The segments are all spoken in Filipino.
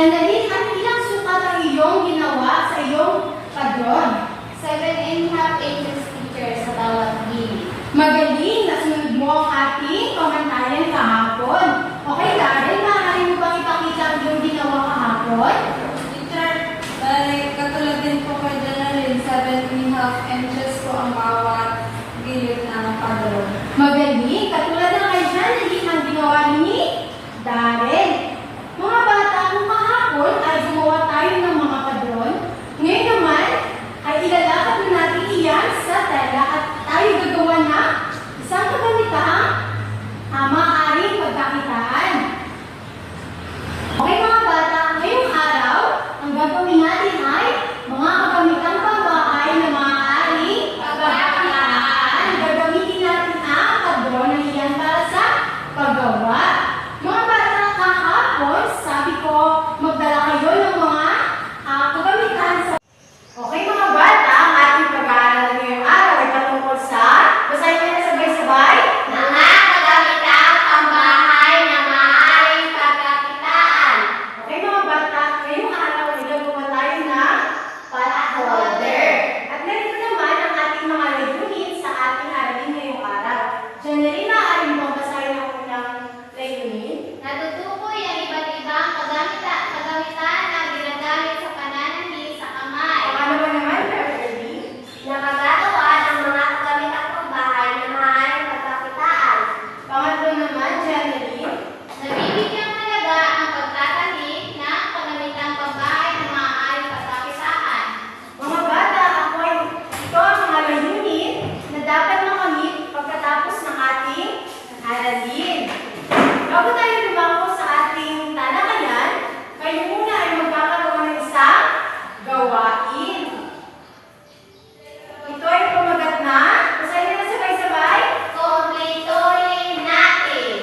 Janalyn, at ilang sukat ang iyong ginawa sa iyong padron? 7.5 inches teacher sa bawat gilid. Magaling, nasunod mo ang ating pamantayan kahapon. Okay, Darren, maaari mo bang ipakita ang iyong ginawa kahapon? Teacher, katulad din po kay Janalyn, 7.5 inches po ang bawat gilid ng padron. Magaling, katulad ng kay Janalyn ang ginawa ni Darren. Mga bata, kung kahapon ay gumawa tayo ng mga padron, ngayon naman ay ilalakad na natin iyan sa tela at tayo gagawa na isang kagamitang maaaring pagkakitaan. Okay mga bata, ngayong araw, ang gagawin natin ay mga kagamitang pambahay na maaaring pagkakitaan. Gagamitin natin ang padron na iyan para sa paggawa. Mga bata, kahapon, sabi ko, magdala kayo ng mga kagamitan sa... Okay mga bata, ang ating pag-aaral ngayong araw ay patungkol sa... Basahin niyo na sabay-sabay. Mga kagamitang pambahay na maaaring pagkakitaan. Okay mga bata, ngayong araw ay gagawa tayo ng holder. At narito naman ang ating mga layunin sa ating aralin ngayong araw. Janalyn, maaari mo bang basahin ang unang layunin? Natutukoy ang iba't ibang kagamitan na ginagamit sa pananamit sa kamay. Pangalawa naman, Beverly. Nakagagawa ng mga kagamitang pambahay na maaaring pagkakitaan. Pangatlo naman, Janalyn. Nabibigyang halaga ang pagtatanim ng kagamitang pambahay na maaaring pagkakitaan. Mga bata, ito ang mga layunin na dapat makamit pagkatapos ng ating aralin. Bago tayo lumako sa ating talakayan, kayo muna ay magkakaroon ng isang gawain. Ito ay pamagat na. Basahin na sabay-sabay. Kumpletuhin natin.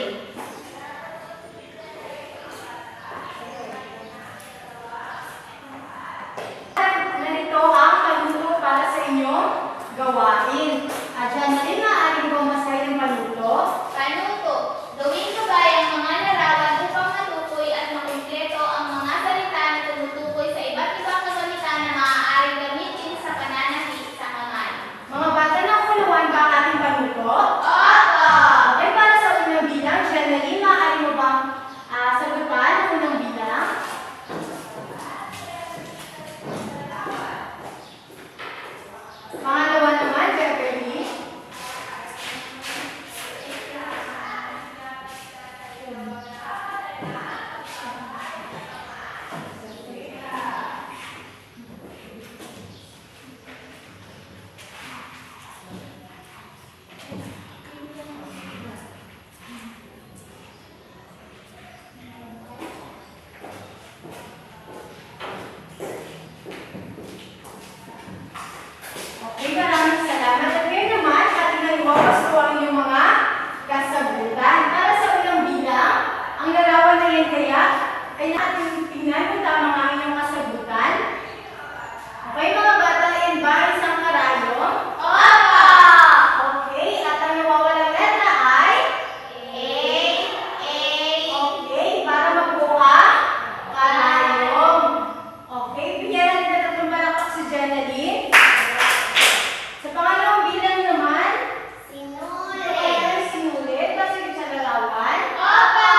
Narito ang panuto para sa inyong gawain. At Janalyn, maaari mo basahin ang panuto? Panuto. Gawing gabay ang mga larawan upang matukoy at makumpleto ang mga salita na tumutukoy sa iba't ibang kagamitan na maaaring gamitin sa pananamit sa kamay. Mga bata, nakakalawan ba ang ating panuto? Opo! Okay, para sa unang bilang, Janalyn, maaari mo bang sagutan ang unang bilang? Pangalawa naman, Beverly. Okay, maraming salamat. At ngayon naman, ating naliwawas ko ang inyong mga kasagutan. Para sa unang bilang, ang larawan na yan kaya ay natin tingnan kung tama ang inyong kasagutan. Okay, mga bata, yan ba ay isang karayom? Opo! Okay, at ang nawawalang letra ay? A. Okay, para mabuo ang karayom. Okay, bigyan natin na tatlong palakpak si Janalyn. Sa pangalawang bilang naman, Sinulit. sinulit, kasi sa larawan. Opo!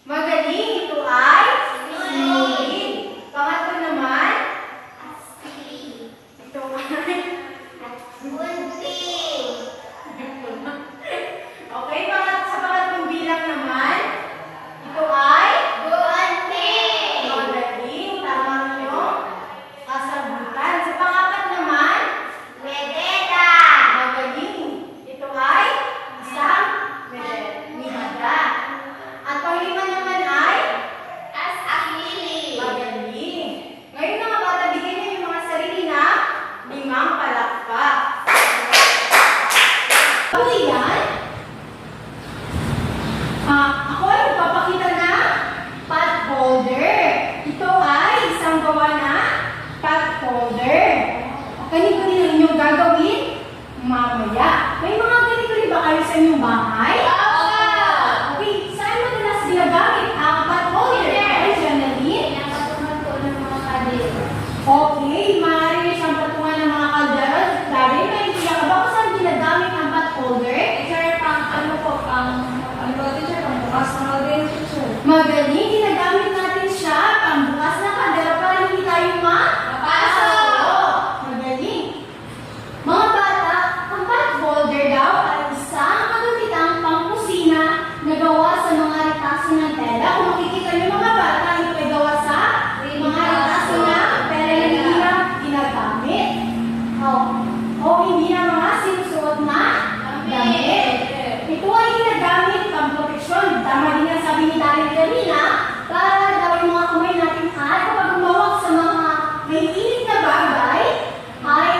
Magaling, ito ay Sinulit. sinulit. Pangatlo naman, ito ay Gunting. okay, sa pangatlong bilang naman, ito ay Gunting. magaling, tama nyo. Kasagutan. Sa pangapat naman, Mededa. magaling. Ito ay isang medada. At panglima naman ay As-akili. magaling. Ngayon mga bata, bigyan niyo yung mga sarili na 5 palakpak. Ano yan? Ako ay magpapakita na pot holder. Ito ay isang gawa na pot holder. Ganito din ang inyong gagawin mamaya. May mga ganito rin ba kayo sa inyong bahay? Opo! Okay, saan madalas ginagamit ang pot holder? pagproteksyon. Tama din ang sabi ni Daryl kanina, para daw yung mga kamay natin ay kapag umawak sa mga may init na bagay, ay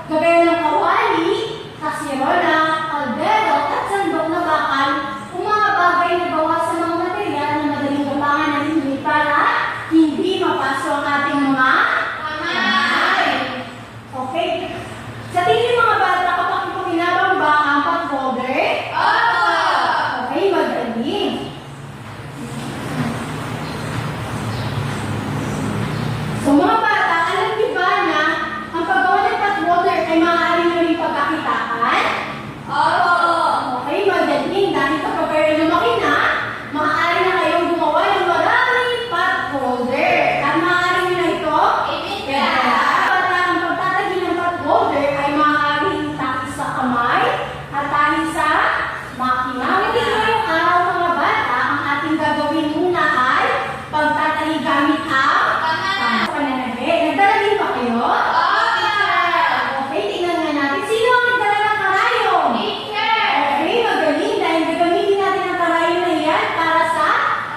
gagaya ng kawali, kasirona, kaldero, at sandok na bakal, kung mga bagay na gawa sa mga material na madaling gapangan ng hindi para hindi mapasok ang ating mga kamay. Okay. Sa tingin ng mga bata, kapag ipinabang ba ang pot holder? Okay, magaling. So mga bata, alam niyo ba na ang paggawa ng pot holder ay maaari nyo rin pagkakitaan? Okay, magaling. Dahil kapag kayo lumaki na, maaari na kayong gumawa ng maraming pot holder. At maaari nyo na ito? Para ang pagtatagi ng pot holder ay maaaring tahi sa kamay at tahi sa makina. Hindi ngayong araw mga bata, ang ating gagawin muna ay pagtatahi gamit ang pananahe. Nagdala din ba kayo? Okay, tingnan nga natin. Sino ang nagdala ng karayong? Okay, magaling. Dahil gagamitin natin ang karayong na yan para sa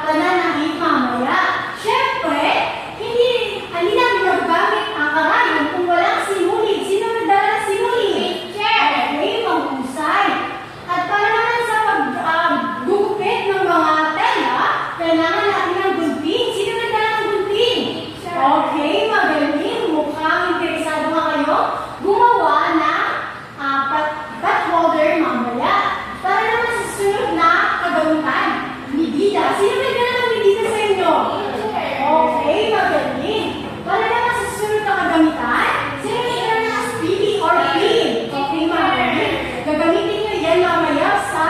pananahit mamaya. Siyempre, hindi natin magagamit ang karayong kung walang sinulid. Sino nagdala ng sinulid? Okay, mahusay. At para naman sa paggugupit ng mga tela, kailangan natin ng gunting. Sino nagdala ng gunting? Okay, magaling. Mukhang interesado nga kayo gumawa ng pot holder mamaya. Para naman sa susunod na kagamitan, medida. Sino nagdala ng medida sa inyo? Okay, magaling. Para naman sa susunod na kagamitan, sino nagdala ng spilly or pin? Okay, magaling. Gagamitin nyo yan mamaya sa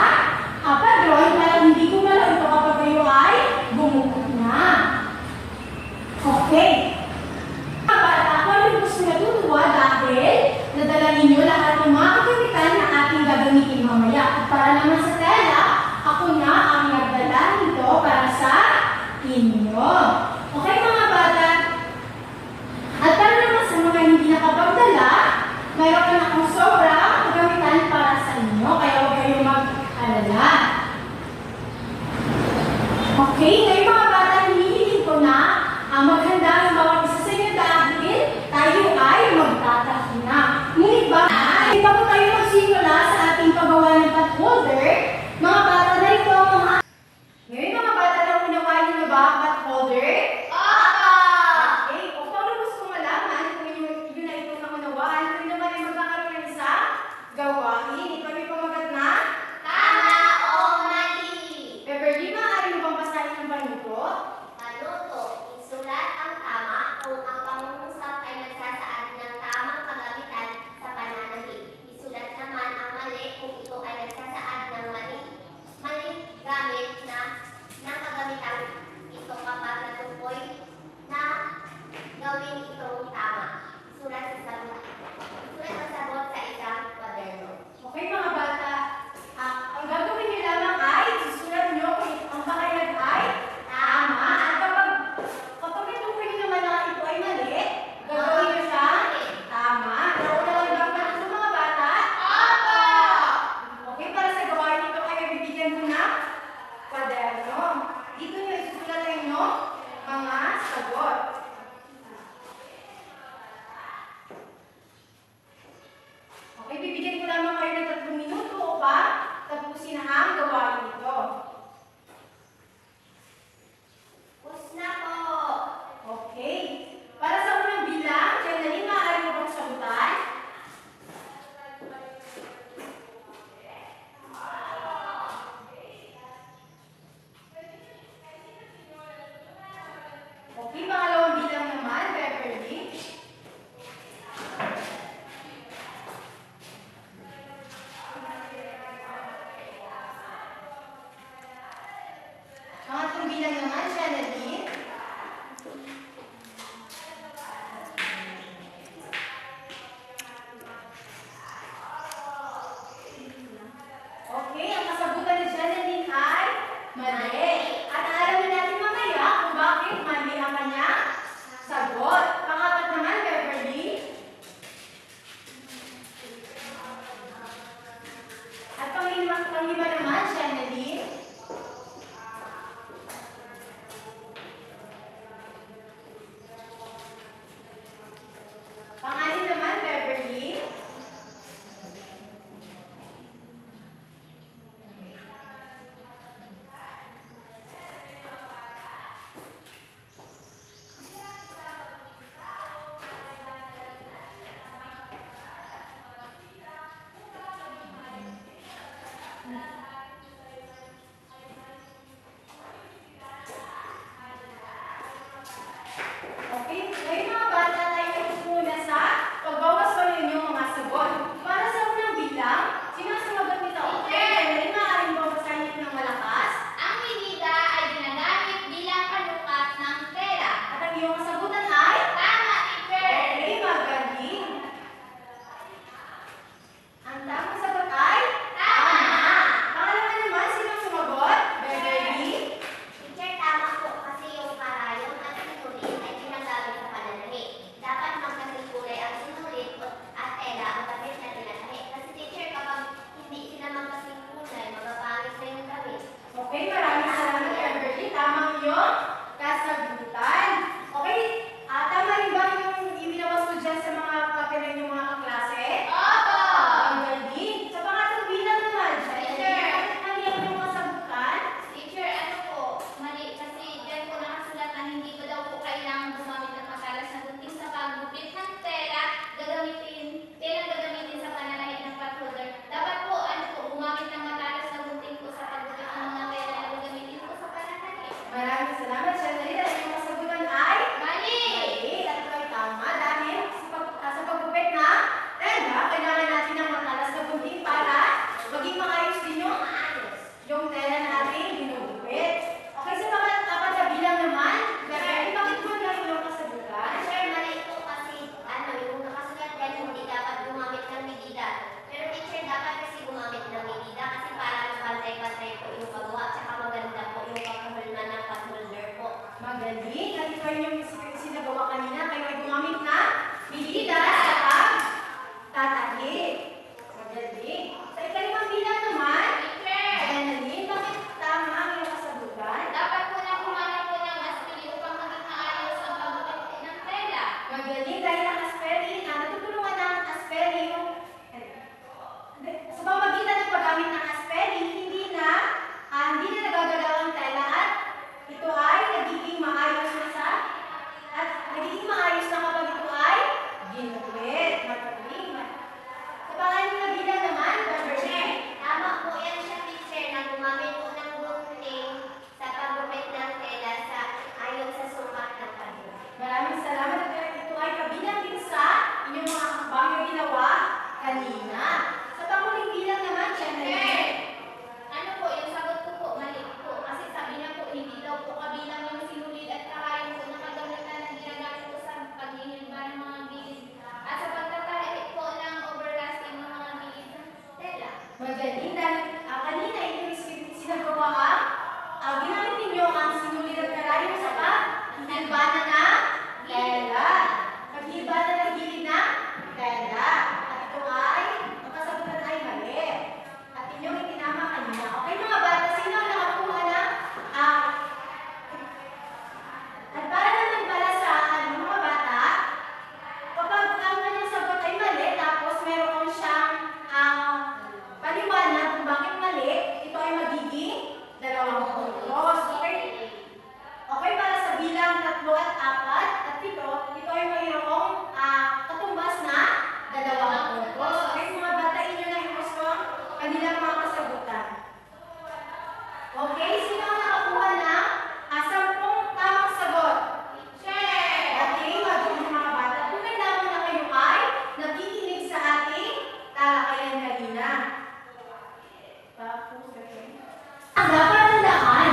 padron para hindi gumalaw ito kapag kayo ay bumukot na. Okay. Mga bata, ako ay gusto natutuwa dahil nadala ninyo lahat ng mga kagamitan na ating gagamitin mamaya. At para naman sa tela, ako na ang nagdala nito para sa inyo. Okay mga bata? At para naman sa mga hindi nakapagdala, mayroon na akong sobrang kagamitan para sa inyo, kaya huwag kayong mag-alala. Okay, ngayon mga bata, hinihiling ko na maghanda ang bawat isa sa inyo dahil tayo ay magtatahi na. Ngunit ba, bago tayo magsimula sa ating paggawa ng pot holder, mga bata na ito mga... Ngayon mga bata, naunawain niyo na ba ang pot holder? Okay, o paano gusto malaman kung yun na itong naunawaan, kung naman ay magkakaroon ng isa gawain. Ito may pamagat na? Tama o Okay, maraming salamat, Kimberly. Tama yung kasagutan. Okay, tama rin ba yung ibinawas ko dyan sa mga kapilang yung mga kaklase? Opo! Ang galing. Sa pangatong bilang naman, Teacher. bakit mali ang yung kasagutan? Teacher, ano po? Mali. Kasi dyan po nakasulat na hindi ko daw po kailangan gumamit ng matalas na gunting sa paggupit ng tela gagamitin sa pananahit ng pot holder. Dapat po, ano po, gumamit ng matalas na gunting po sa paggupit ng mga tela na gagamitin po sa pananahit. Maraming salamat, Channery. Dahil yung kasagutan ay Mali! mali. At ito ay tama dahil sa paggupit na tela, kailangan natin ng matalas na gunting para maging maayos din yung tela na natin ginugupit. Okay, sa mga apat na bilang naman, bakit mo na yung kasagutan? Sir, mali po kasi yung nakasulat dyan, hindi dapat gumamit ng medida. Pero teacher, dapat kasi gumamit ng medida kasi para pantay-pantay po yung pagawa tsaka maganda po yung pagkahulma ng potholder po. Magaling. At ito yung sinagawa kanina. Kayo ay gumamit na medida sa pagtatahid. Magaling. Sa ikalimang bilang naman, Teacher! Annalyn, bakit tama ang iyong kasagutan? Dapat po na kumain po ng aspili upang maging maayos ang paggupit ng tela. Magaling dahil ang aspirin, natutulungan ng aspirin yung sa pamamagitan ng paggamit ng aspirin, hindi na nagagalaw ang tela at ito ay nagiging maayos na at nagiging maayos na kapag ito ay ginugupit. Magaling. Sa pangalan na bilang naman, number Sir, tama po yan siya teacher na gumamit po ng gunting sa paggupit ng tela ayon sa sukat ng pagod. Maraming salamat at ito ay kabilang din sa inyong mga hakbang na ginawa kanina. Sa panghuling bilang naman, Channery. Ano po, yung sagot ko po, mali po. Kasi sabi niya po, hindi daw po kabilang yung sinulid at kakain po na kagamitan na ginagamit po sa paghihilba ng mga gilid. At sa pagtatahit po ng overlasting ng mga gilid ng tela. Magaling dahil kanina ito yung sinagawa ginamit ninyo ang sinulid at karayom sa paghilbanan na tela. Paghilbanan ng gilid na tela. At ito ay, ang kasagutan ay mali. At inyong itinama kanina. Okay mga bata, sino ang nakakuha na? At para naman pala sa mga bata, kapag ang kanyang sagot ay mali, tapos meron siyang paliwanag kung bakit mali, ito ay magiging 2 puntos. Okay? Okay, para sa bilang 3 at 4 at 7, ito ay mayroong katumbas na 2 puntos. Okay, mga bata, inyo na yung gusto kanilang mga kasagutan. Okay, sino ang nakakuha na 10 tamang sagot? Share! Okay, magiging mga bata. Kung may lamang na kayo ay nakikinig sa ating talakayan kanina. Dapat tandaan.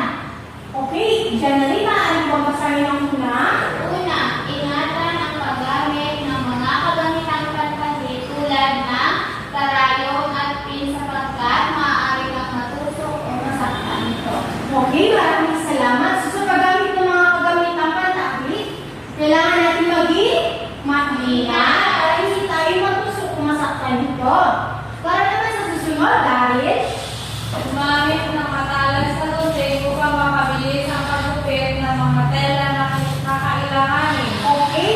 Okay, Janely, maaari ko basahin ang una. Una, ingatan ang paggamit ng mga kagamitang pantahid tulad ng karayom at pin sapagkat maaari kang matusok o masaktan ito. Okay, maraming salamat. So, sa paggamit ng mga kagamitang pantahid, kailangan natin maging maingat para hindi tayo matusok o masaktan ito. Para naman sa susunod, dahil Gumamit ng matalas na gunting upang makabilis ang paggupit ng mga tela na kakailanganin. okay,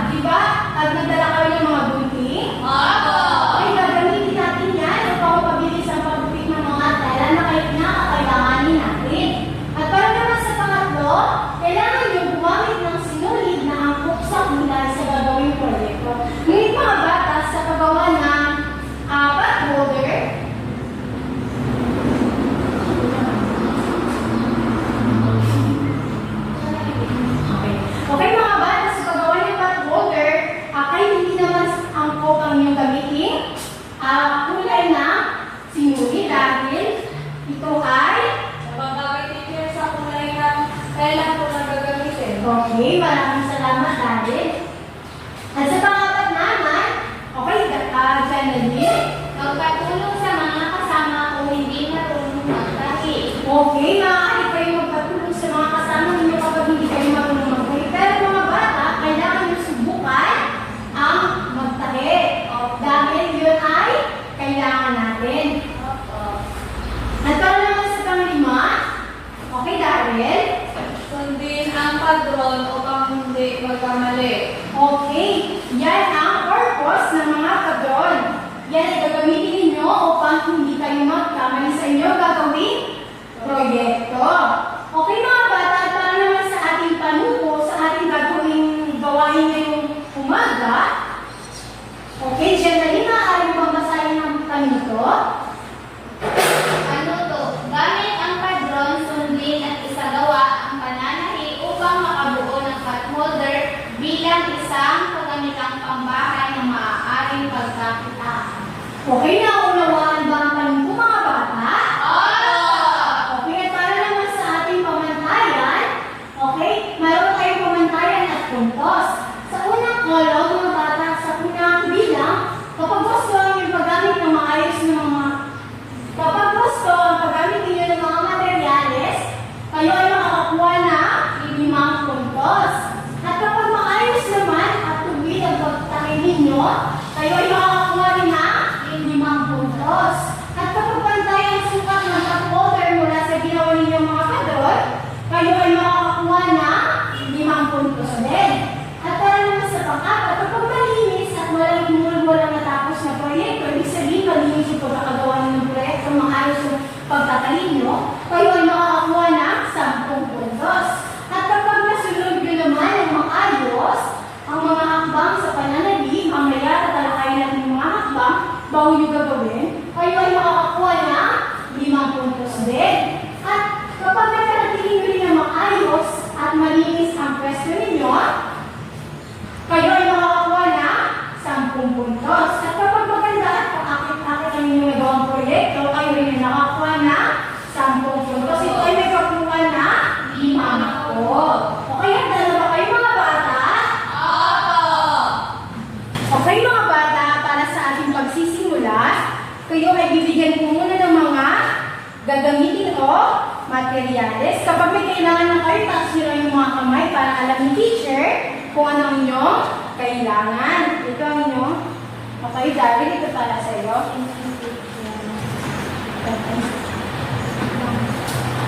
di ba, nagdala kayo ng mga gunting? Opo! Okay, gagamitin natin yan upang mapabilis ang paggupit ng mga tela na kakailanganin natin. At para naman sa pangatlo, kailangan yung gumamit ng sinulid na angkop sa kulay sa gagawing proyekto. Ngayon mga bata, sa paggawa ng pot holder, okay mga bata, sa paggawa ng pot holder, kahit hindi naman angkop ang inyong gamitin, kulay na sinuli dahil ito ay Kapag teacher sa kulay ng tela po na gagamitin. okay, maraming salamat dahil. At sa pangapat naman, okay, Janely, Magpatulong sa mga kasama kung hindi marunong magtahi. okay, maaari kayo magpatulong sa mga kasama ninyo kapag hindi kayo marunong magtahi. Pero mga bata, kailangan nyo subukan ang magtahi. Dahil yun ay kailangan natin. At para naman sa panglima, padron upang hindi magkamali. Okay, yan ang purpose ng mga padron. Yan ay gagamitin ninyo upang hindi kayo magkamali sa inyo gagawing proyekto. Okay mga bata, at para naman sa ating panuko, sa ating gagawing gawain ngayong umaga, okay, generally maaari bang basahin ang kanito? Ano to? Gamit ang padron, sundin at isagawa ang pananahi upang makabuo ng potholder bilang isang kagamitang pambahay na maaaring pagkakita. Okay, naunawaan ba ang kanito mga bata? Okay, at para naman sa ating pamantayan, okay, mayroon tayong pamantayan at puntos. Sa unang kolong, mga bata, sa unang bilang, kapag gusto yung paggamit ng maayos ng mga kapag gusto ang paggamit ninyo ng mga materyales, kayo ay makakakuha ng 5 puntos. At kapag maayos naman at tubig ang pagtakin ninyo, kayo ay makakakuha rin ng 5 puntos. At kapag pantay ang sukat ng potholder mula sa ginawa ninyong mga padron, kayo ay makakakuha ng 5 puntos din. At para naman sa pang-apat, kapag malinis at walang natapos na proyekto, ibig sabihin malinis yung pagkakagawa ng proyekto, maayos yung pagtatalim nyo, kayo ay makakakuha ng 10 puntos. At kapag nasunod nyo naman ng maayos, ang mga hakbang sa pananaliig, mamaya tatalakayin natin yung mga hakbang, bago nyo gagawin, kayo ay makakakuha ng 5 puntos din. At kapag nagkarating nyo rin na maayos at malinis ang pwesto ninyo, kayo ay makakakuha ng 10 puntos. At kapag maganda at pakakit-akit ang inyong nagawang proyekto, kayo rin ay nakakuha ng 10 puntos. Ito ay may kakuha na 5 ako. Okay, handa na ba kayo mga bata? Okay mga bata, para sa ating pagsisimula, kayo ay bibigyan ko muna ng mga gagamitin o materyales. Kapag may kailangan ng kayo, taas nyo lang yung mga kamay para alam ni teacher kung ano ang inyong kailangan. Ito ang inyong. Okay, David, ito para sa iyo.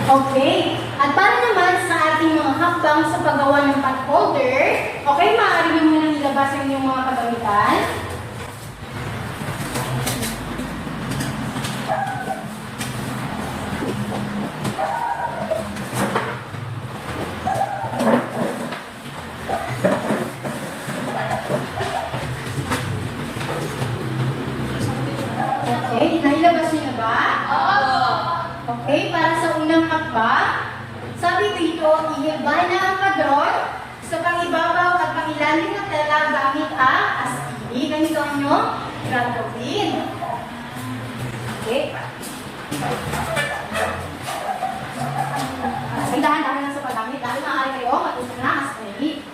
Okay. At para naman sa ating mga hakbang sa paggawa ng potholder, okay, maaari nyo munang ilabas ang inyong mga kagamitan. Okay, nailabas niyo na ba? Okay, para sa unang hakbang, sabi dito, ihilba na ang padron sa pangibabaw at pangilalim na tela gamit ang astili. Ganito ang inyong gagawin. Okay. Ay, dahan-dahan lang sa paggamit. Dahil maaari kayo, matuto na astili.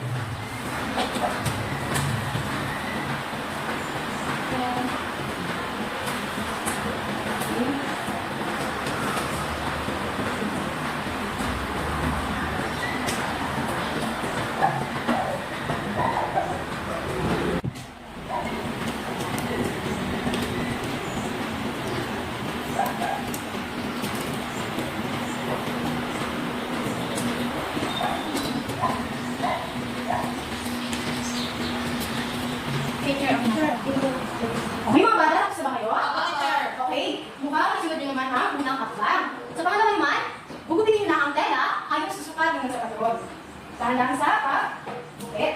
Okay mga bata, tapos na ba kayo? Okay, mukhang nasunod nyo naman ang unang hakbang. Sa pangalawa naman, gugupitin nyo na ang tela ayon sa sukat ng sa patron. Dahan-dahan sa pag-gupit.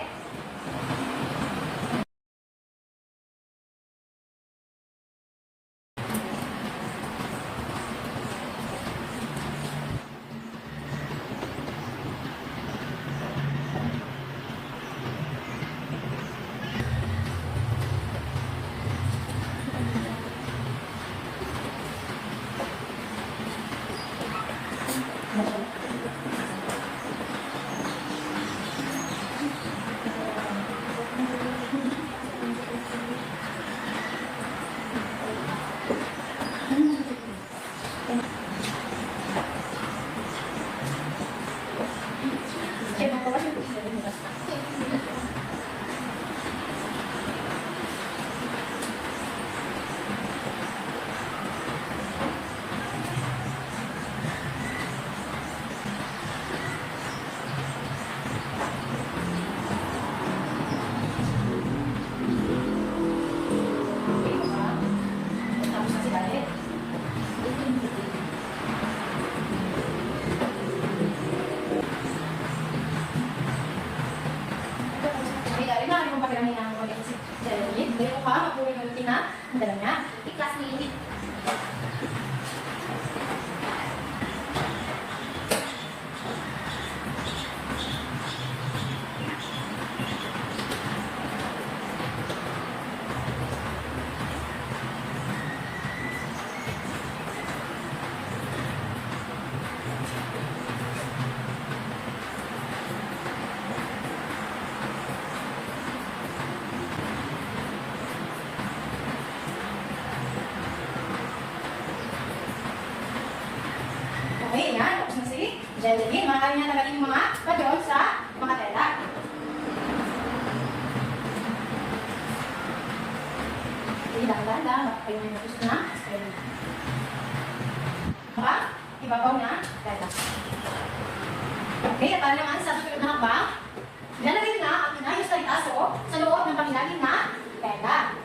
patuloy na routine na ang dala niya. I-class mo yun. Okay, yan. Tapos na si Jeline. Makakaya niya tagalin yung mga padron sa mga tela. Okay, dahan-dahan. Makakaya niya gusto na. Diba? Ibabaw na. Tela. Okay, at para naman sa susunod na hakbang, ilalagay na ang inayos na itaso sa loob ng pangilalim na tela.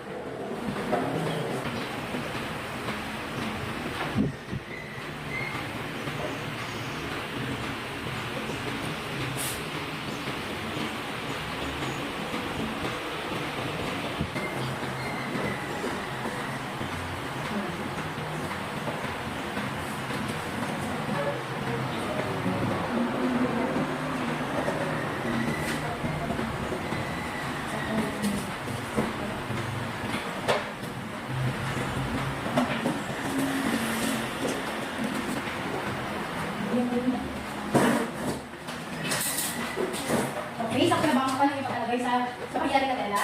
Okay, sakto na ba ang kapal yung ipagkalagay sa pakiyaring na tela?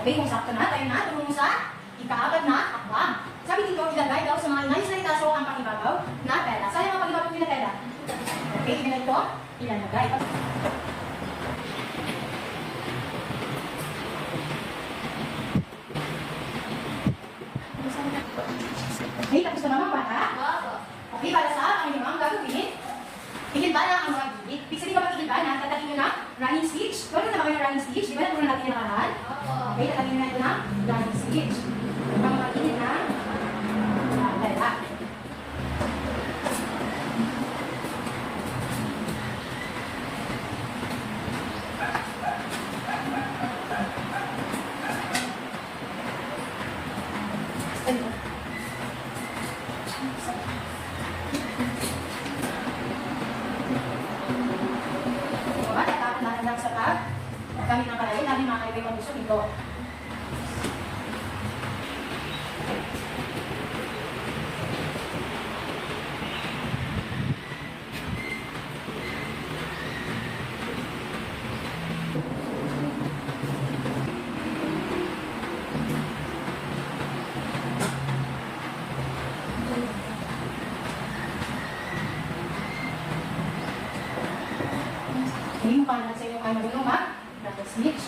Okay, kung sakto na, tayo na, tumungo sa ikaapat na hakbang. Sabi dito, ilagay daw sa mga inayos na itaso ang pakibabaw na tela. Saan yung mga pakibabaw na tela? Okay, ganito, ilalagay. Okay, tapos na naman bata. Okay, para sa ang inyong gagawin, igilbana ang mga gilid. Ibig sabihin kapag igilbana, tatagin nyo na running stitch. Gano'n na ba kayo ng running stitch? Di ba natin natin yung nakaraan? Okay, tatagin nyo na ito na running stitch. Ang mga gilid na tela. Kami ng kalayo, namin mga kaibigan gusto dito. Hindi mo pa sa inyo kayo marunong mag snitch.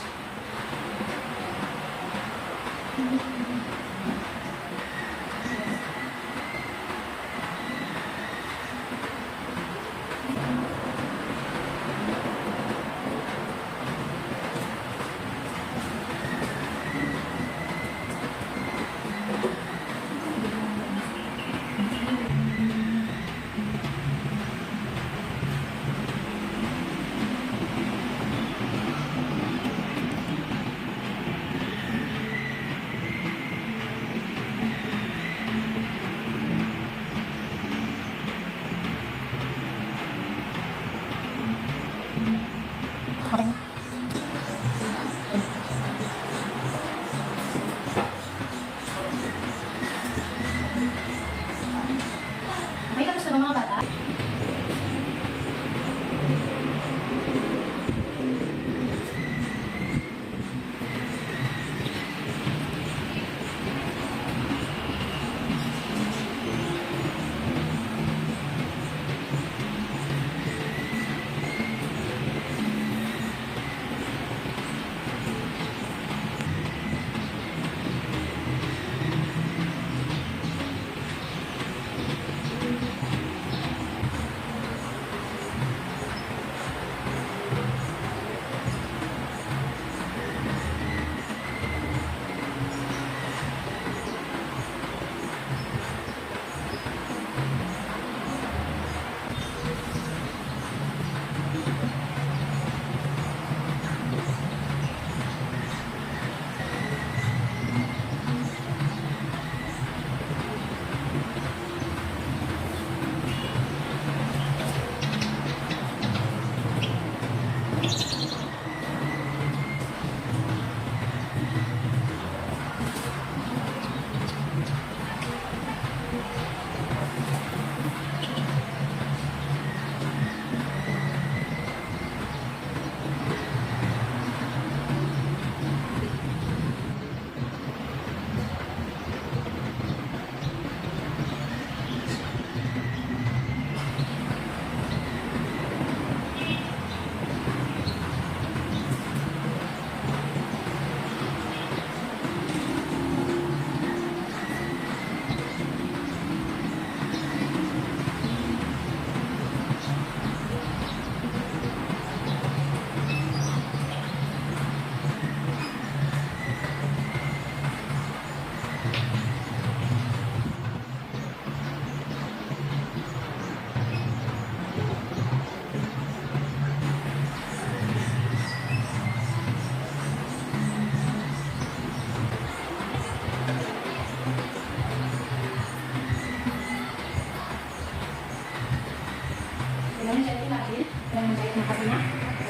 Ganyan siya natin. Ganyan tayo ng kabina.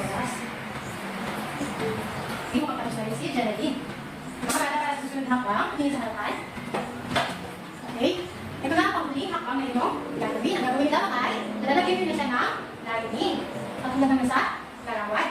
Oras. Hindi mo kapatid tayo si Geraldine. Nakapada para sa susunod na hakbang. Tingin sa harapan. Okay? Ito na ang panghuling hakbang na inyong gagawin. Ang gagawin lang ay lalagyan nyo na siya ng lining. Pagpunta naman sa larawan.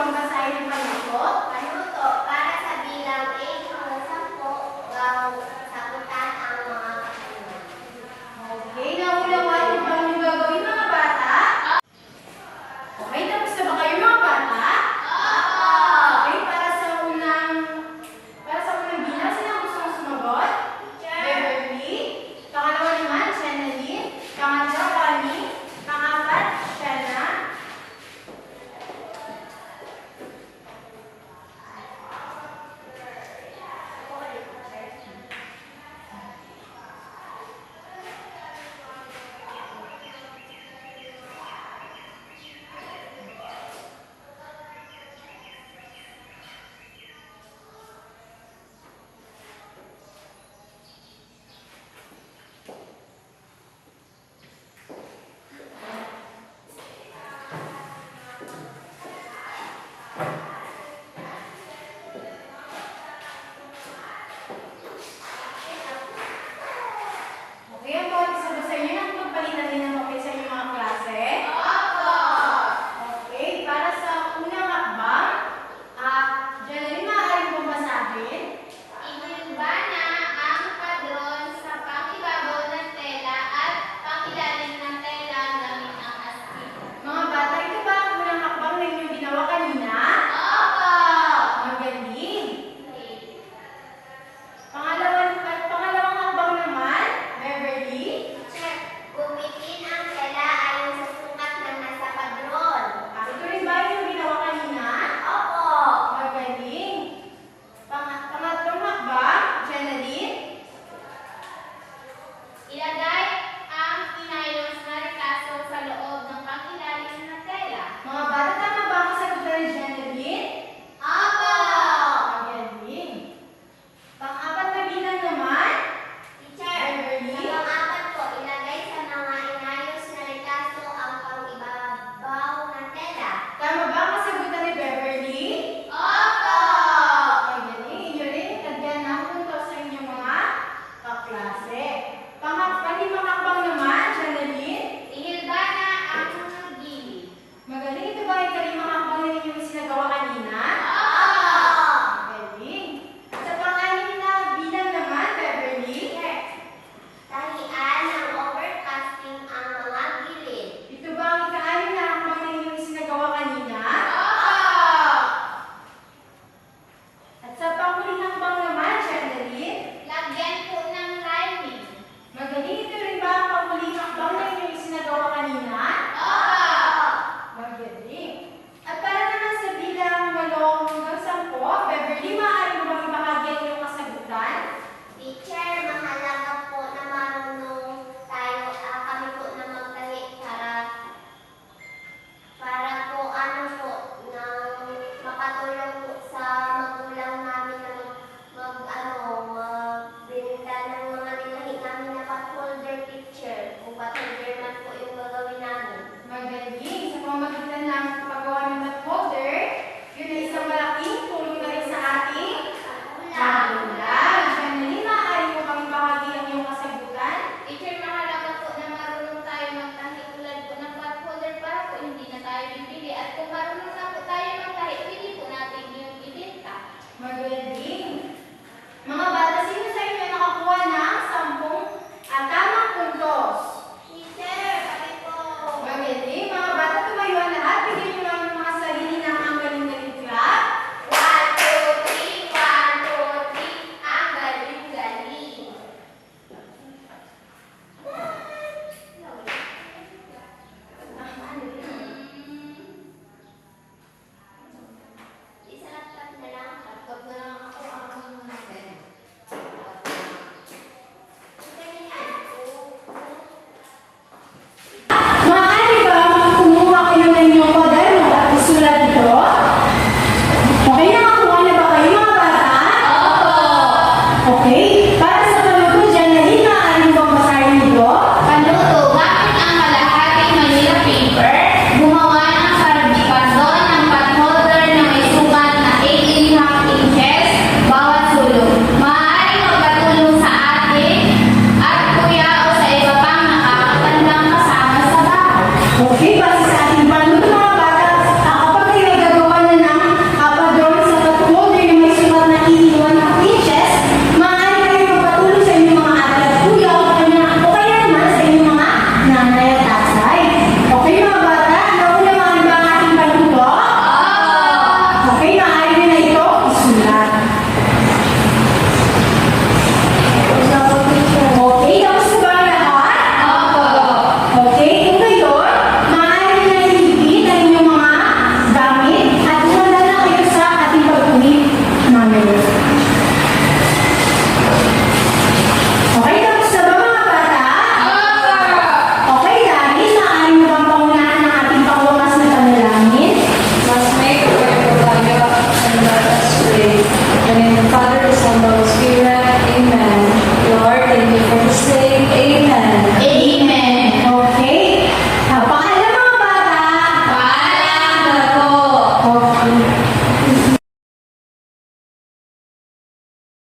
babasahin pa niya.